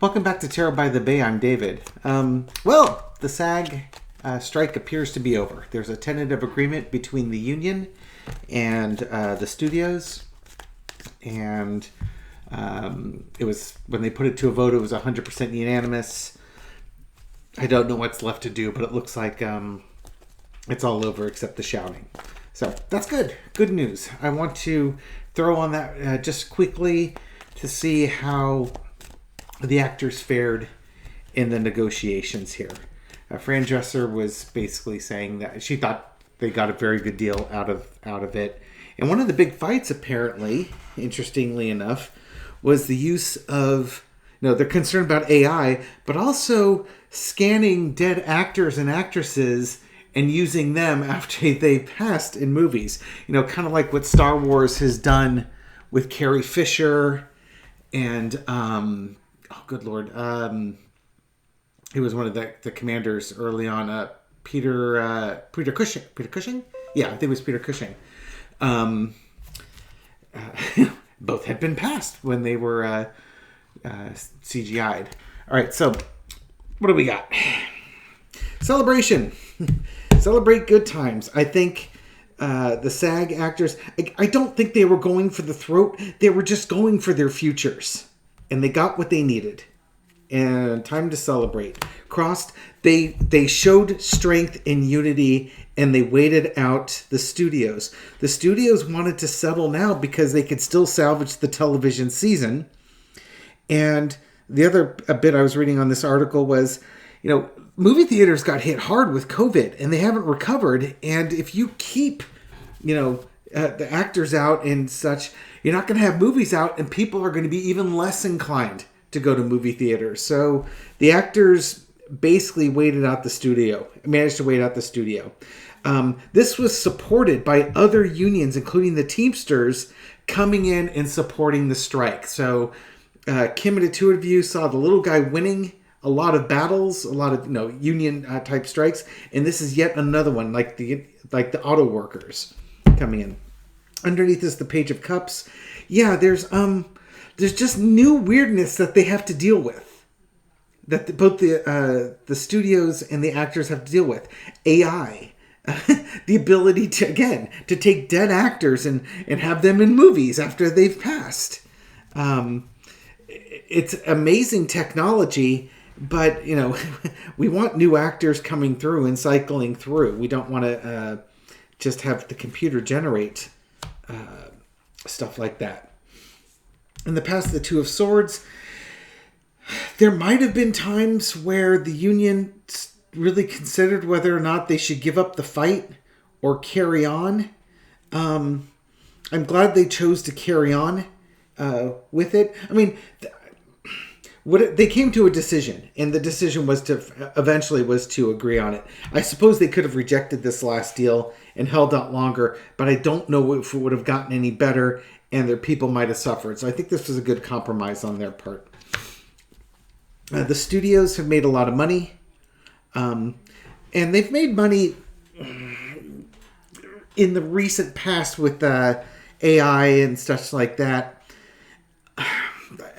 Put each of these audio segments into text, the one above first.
Welcome back to Terror by the Bay. I'm David. Well, the SAG strike appears to be over. There's a tentative agreement between the union and the studios, and it was, when they put it to a vote, it was 100% unanimous. I don't know what's left to do, but it looks like it's all over except the shouting. So that's good. Good news. I want to throw on that just quickly to see how the actors fared in the negotiations here. Fran Dresser was basically saying that she thought they got a very good deal out of it. And one of the big fights, apparently, interestingly enough, was the use of, they're concerned about AI, but also scanning dead actors and actresses and using them after they passed in movies. Kind of like what Star Wars has done with Carrie Fisher and oh, good Lord. He was one of the commanders early on. Peter Cushing. Peter Cushing? Yeah, I think it was Peter Cushing. Both had been passed when they were CGI'd. All right, so what do we got? Celebration. Celebrate good times. I think the SAG actors, I don't think they were going for the throat. They were just going for their futures. And they got what they needed. And time to celebrate. Crossed, they showed strength and unity, and they waited out the studios. The studios wanted to settle now because they could still salvage the television season. And the other bit I was reading on this article was, movie theaters got hit hard with COVID, and they haven't recovered. And if you keep, the actors out and such, you're not going to have movies out, and people are going to be even less inclined to go to movie theaters. So the actors basically managed to wait out the studio. This was supported by other unions, including the Teamsters, coming in and supporting the strike. So Kim, at Two of You, saw the little guy winning a lot of battles, a lot of union type strikes, and this is yet another one, like the auto workers coming in. Underneath is the Page of Cups. Yeah, there's just new weirdness that they have to deal with, that both the studios and the actors have to deal with. AI, the ability to take dead actors and have them in movies after they've passed. It's amazing technology. But, we want new actors coming through and cycling through. We don't want to just have the computer generate stuff like that. In the past, the Two of Swords, there might have been times where the union really considered whether or not they should give up the fight or carry on. I'm glad they chose to carry on with it. I mean, they came to a decision, and the decision was eventually to agree on it. I suppose they could have rejected this last deal and held out longer, but I don't know if it would have gotten any better, and their people might have suffered. So I think this was a good compromise on their part. The studios have made a lot of money, and they've made money in the recent past with AI and stuff like that.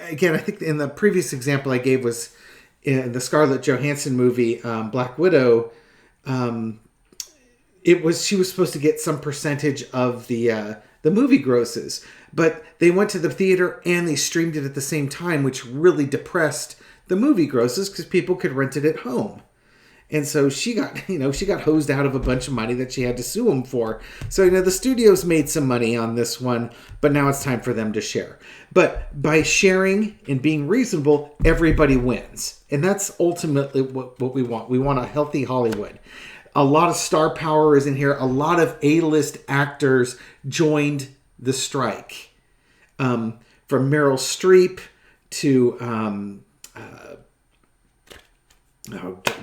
Again, I think in the previous example I gave was in the Scarlett Johansson movie, Black Widow. She was supposed to get some percentage of the movie grosses, but they went to the theater and they streamed it at the same time, which really depressed the movie grosses because people could rent it at home. And so she got hosed out of a bunch of money that she had to sue them for. So, the studios made some money on this one, but now it's time for them to share. But by sharing and being reasonable, everybody wins. And that's ultimately what we want. We want a healthy Hollywood. A lot of star power is in here. A lot of A-list actors joined the strike. From Meryl Streep to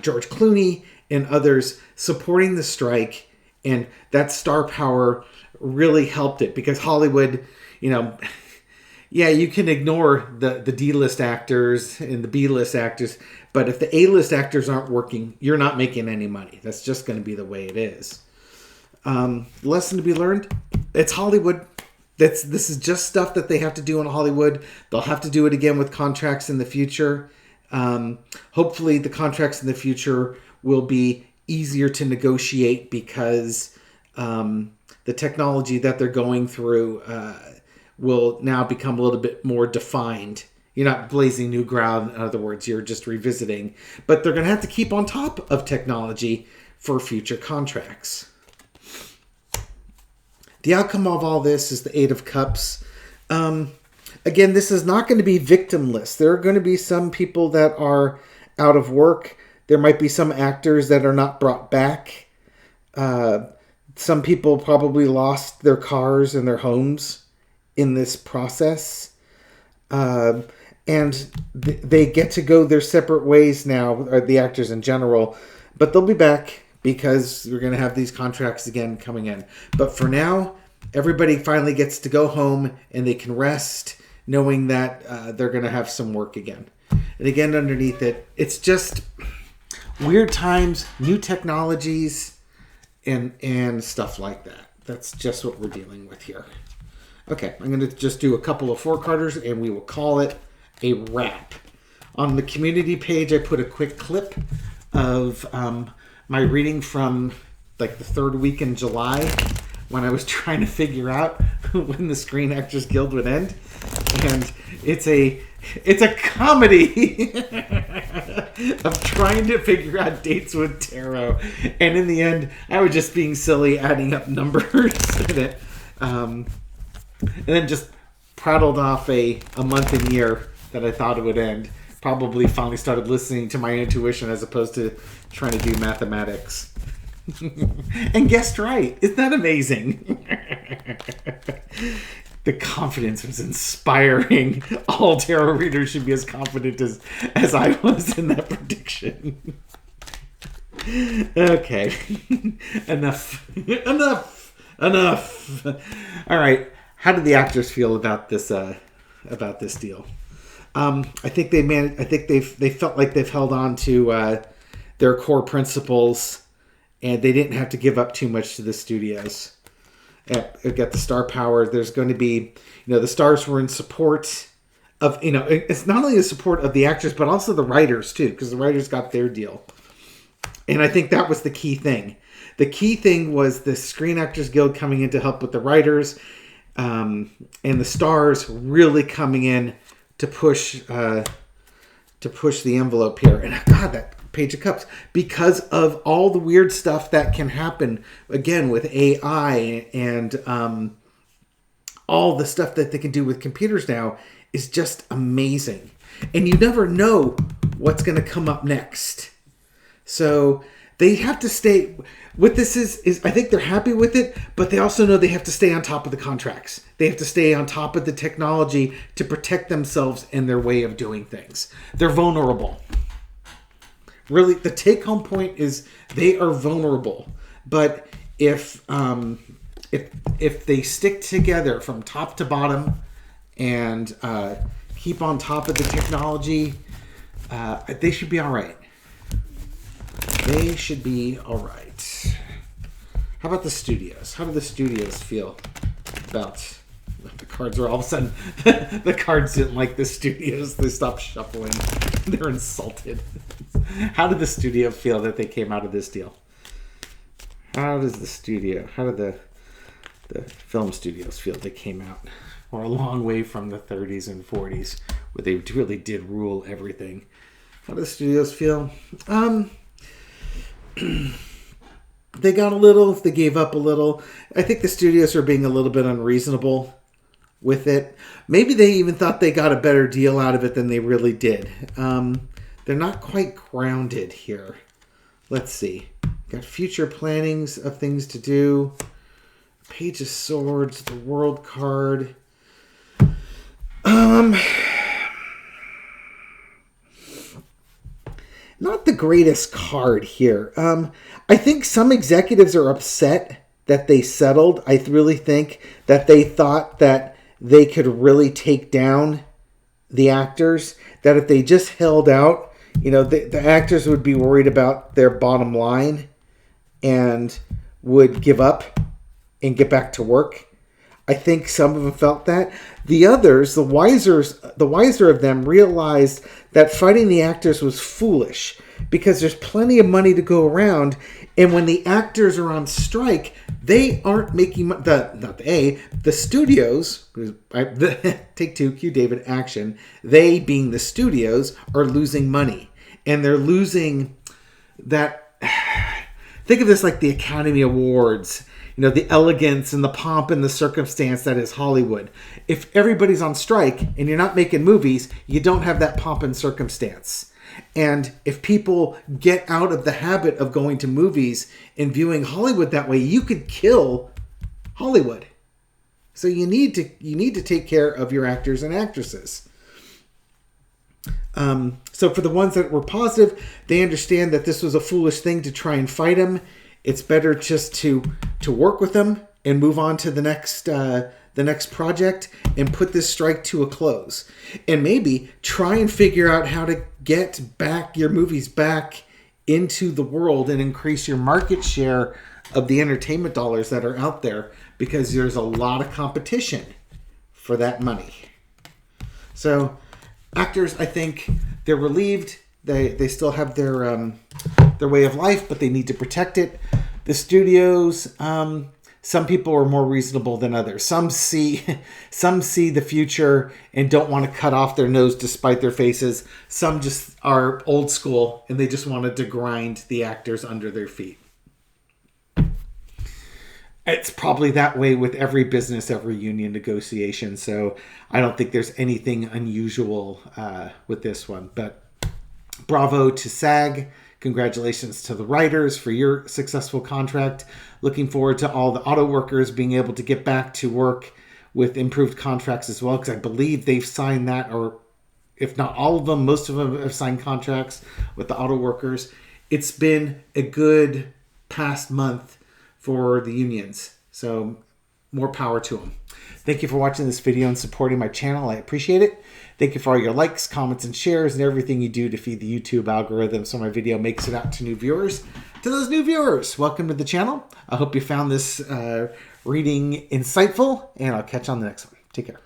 George Clooney and others supporting the strike, and that star power really helped it because Hollywood, you can ignore the D-list actors and the B-list actors, but if the A-list actors aren't working, you're not making any money. That's just going to be the way it is. Lesson to be learned, it's Hollywood. This is just stuff that they have to do in Hollywood. They'll have to do it again with contracts in the future. Hopefully the contracts in the future will be easier to negotiate because the technology that they're going through will now become a little bit more defined. You're not blazing new ground. In other words, you're just revisiting. But they're going to have to keep on top of technology for future contracts. The outcome of all this is the Eight of Cups. Again, this is not going to be victimless. There are going to be some people that are out of work. There might be some actors that are not brought back. Some people probably lost their cars and their homes in this process. And they get to go their separate ways now, or the actors in general. But they'll be back because we're going to have these contracts again coming in. But for now, everybody finally gets to go home and they can rest knowing that they're going to have some work again. And again, underneath it, it's just weird times, new technologies, and stuff like that. That's just what we're dealing with here. Okay, I'm going to just do a couple of 4-carders and we will call it a wrap. On the community page, I put a quick clip of my reading from like the 3rd week in July when I was trying to figure out when the Screen Actors Guild would end. And it's a comedy of trying to figure out dates with tarot. And in the end, I was just being silly, adding up numbers in it. And then just prattled off a month and year that I thought it would end. Probably finally started listening to my intuition as opposed to trying to do mathematics. And guessed right. Isn't that amazing? The confidence was inspiring. All tarot readers should be as confident as I was in that prediction. Okay. Enough. All right. How did the actors feel about this deal? I think they felt like they've held on to their core principles, and they didn't have to give up too much to the studios. It got the star power. There's going to be, the stars were in support of, it's not only in support of the actors, but also the writers too, because the writers got their deal. And I think that was the key thing. The key thing was the Screen Actors Guild coming in to help with the writers, and the stars really coming in to push the envelope here. And God, that Page of Cups, because of all the weird stuff that can happen again with AI and all the stuff that they can do with computers now is just amazing. And you never know what's going to come up next. So they have to stay. What this is I think they're happy with it, but they also know they have to stay on top of the contracts. They have to stay on top of the technology to protect themselves and their way of doing things. They're vulnerable. Really, the take-home point is they are vulnerable. But if they stick together from top to bottom and keep on top of the technology, they should be all right. They should be all right. How about the studios? How do the studios feel about the cards? Are all of a sudden the cards didn't like the studios. They stopped shuffling. They're insulted. How did the studio feel that they came out of this deal? How did the film studios feel they came out? We're a long way from the 30s and 40s where they really did rule everything. How do the studios feel? They got a little, they gave up a little. I think the studios are being a little bit unreasonable with it. Maybe they even thought they got a better deal out of it than they really did. They're not quite grounded here. Let's see. Got future plannings of things to do. Page of Swords, the World card. Not the greatest card here. I think some executives are upset that they settled. I really think that they thought that they could really take down the actors. That if they just held out, the actors would be worried about their bottom line and would give up and get back to work. I think some of them felt that. The others, the wiser of them, realized that fighting the actors was foolish because there's plenty of money to go around, and when the actors are on strike, they aren't making the studios. Take two, cue David, action. They, being the studios, are losing money, and they're losing that. Think of this like the Academy Awards. The elegance and the pomp and the circumstance that is Hollywood. If everybody's on strike and you're not making movies, you don't have that pomp and circumstance. And if people get out of the habit of going to movies and viewing Hollywood that way, you could kill Hollywood. So you need to take care of your actors and actresses. So for the ones that were positive, they understand that this was a foolish thing to try and fight them. It's better just to work with them and move on to the next project and put this strike to a close. And maybe try and figure out how to get back your movies back into the world and increase your market share of the entertainment dollars that are out there, because there's a lot of competition for that money. So actors, I think they're relieved. They still have their way of life, but they need to protect it. The studios, some people are more reasonable than others. Some see the future and don't want to cut off their nose to spite their faces. Some just are old school and they just wanted to grind the actors under their feet. It's probably that way with every business, every union negotiation. So I don't think there's anything unusual with this one. But bravo to SAG. Congratulations to the writers for your successful contract. Looking forward to all the auto workers being able to get back to work with improved contracts as well, because I believe they've signed that, or if not all of them, most of them have signed contracts with the auto workers. It's been a good past month for the unions, so more power to them. Thank you for watching this video and supporting my channel. I appreciate it. Thank you for all your likes, comments, and shares, and everything you do to feed the YouTube algorithm so my video makes it out to new viewers. To those new viewers, welcome to the channel. I hope you found this reading insightful, and I'll catch you on the next one. Take care.